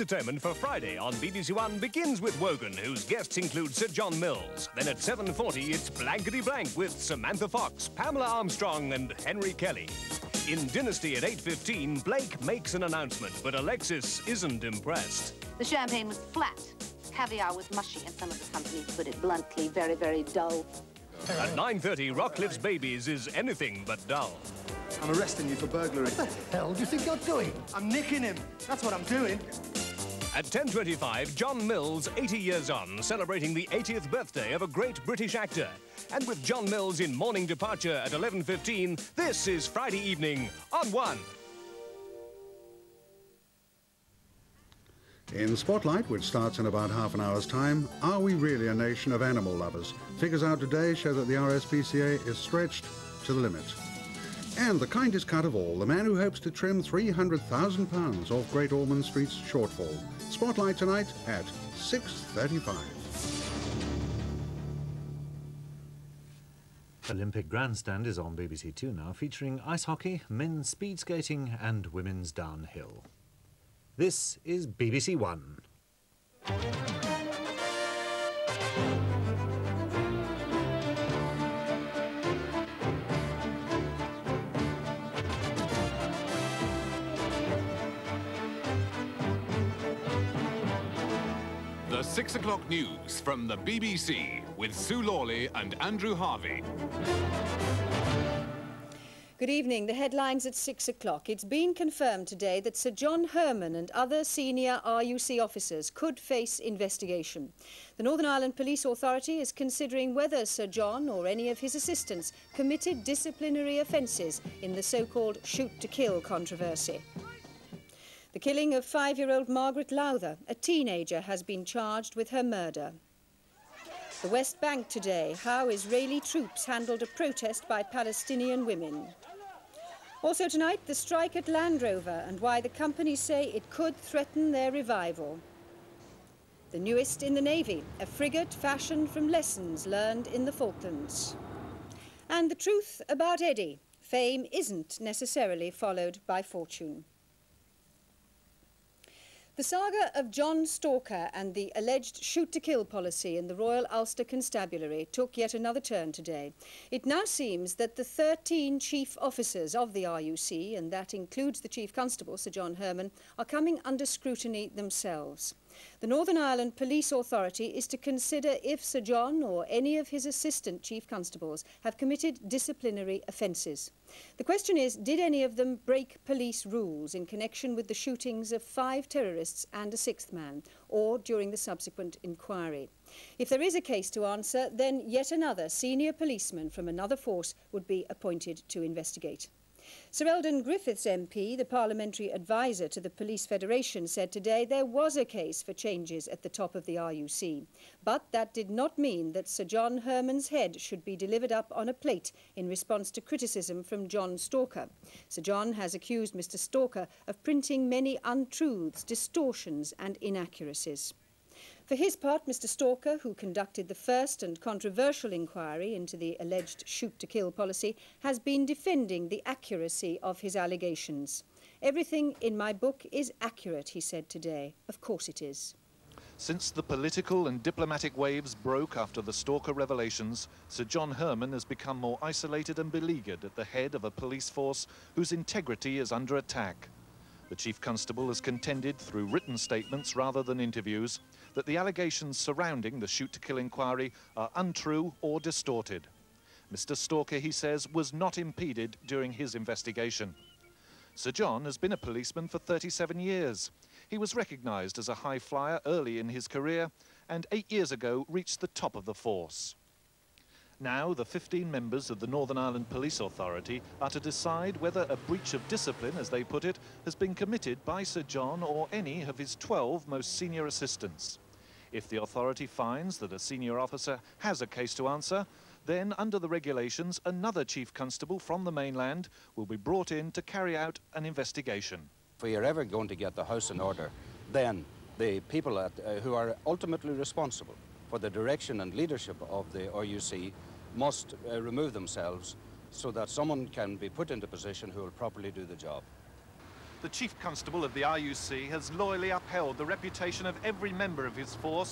Entertainment for Friday on BBC1 begins with Wogan, whose guests include Sir John Mills. Then at 7:40, it's Blankety Blank with Samantha Fox, Pamela Armstrong and Henry Kelly. In Dynasty at 8:15, Blake makes an announcement, but Alexis isn't impressed. The champagne was flat. Caviar was mushy, and some of the company put it bluntly, very, very dull. At 9:30, Rockcliffe's Babies is anything but dull. I'm arresting you for burglary. What the hell do you think you're doing? I'm nicking him. That's what I'm doing. At 10:25, John Mills, 80 years on, celebrating the 80th birthday of a great British actor. And with John Mills in morning departure at 11:15, this is Friday Evening on One. In Spotlight, which starts in about half an hour's time, are we really a nation of animal lovers? Figures out today show that the RSPCA is stretched to the limit. And the kindest cut of all, the man who hopes to trim £300,000 off Great Ormond Street's shortfall. Spotlight tonight at 6:35. Olympic Grandstand is on BBC2 now, featuring ice hockey, men's speed skating and women's downhill. This is BBC1. The 6 o'clock news from the BBC with Sue Lawley and Andrew Harvey. Good evening. The headlines at 6 o'clock. It's been confirmed today that Sir John Herman and other senior RUC officers could face investigation. The Northern Ireland Police Authority is considering whether Sir John or any of his assistants committed disciplinary offences in the so-called shoot-to-kill controversy. The killing of 5-year-old Margaret Lowther, a teenager, has been charged with her murder. The West Bank today, how Israeli troops handled a protest by Palestinian women. Also tonight, the strike at Land Rover and why the companies say it could threaten their revival. The newest in the Navy, a frigate fashioned from lessons learned in the Falklands. And the truth about Eddie, fame isn't necessarily followed by fortune. The saga of John Stalker and the alleged shoot-to-kill policy in the Royal Ulster Constabulary took yet another turn today. It now seems that the 13 chief officers of the RUC, and that includes the Chief Constable, Sir John Herman, are coming under scrutiny themselves. The Northern Ireland Police Authority is to consider if Sir John or any of his assistant chief constables have committed disciplinary offences. The question is, did any of them break police rules in connection with the shootings of 5 terrorists and a 6th man, or during the subsequent inquiry? If there is a case to answer, then yet another senior policeman from another force would be appointed to investigate. Sir Eldon Griffiths MP, the parliamentary advisor to the Police Federation, said today there was a case for changes at the top of the RUC. But that did not mean that Sir John Herman's head should be delivered up on a plate in response to criticism from John Stalker. Sir John has accused Mr Stalker of printing many untruths, distortions and inaccuracies. For his part, Mr Stalker, who conducted the first and controversial inquiry into the alleged shoot-to-kill policy, has been defending the accuracy of his allegations. Everything in my book is accurate, he said today. Of course it is. Since the political and diplomatic waves broke after the Stalker revelations, Sir John Herman has become more isolated and beleaguered at the head of a police force whose integrity is under attack. The Chief Constable has contended through written statements rather than interviews that the allegations surrounding the shoot-to-kill inquiry are untrue or distorted. Mr Stalker, he says, was not impeded during his investigation. Sir John has been a policeman for 37 years. He was recognised as a high flyer early in his career and 8 years ago reached the top of the force. Now, the 15 members of the Northern Ireland Police Authority are to decide whether a breach of discipline, as they put it, has been committed by Sir John or any of his 12 most senior assistants. If the authority finds that a senior officer has a case to answer, then under the regulations, another Chief Constable from the mainland will be brought in to carry out an investigation. If we are ever going to get the house in order, then the people who are ultimately responsible for the direction and leadership of the RUC must remove themselves so that someone can be put into position who will properly do the job. The Chief Constable of the RUC has loyally upheld the reputation of every member of his force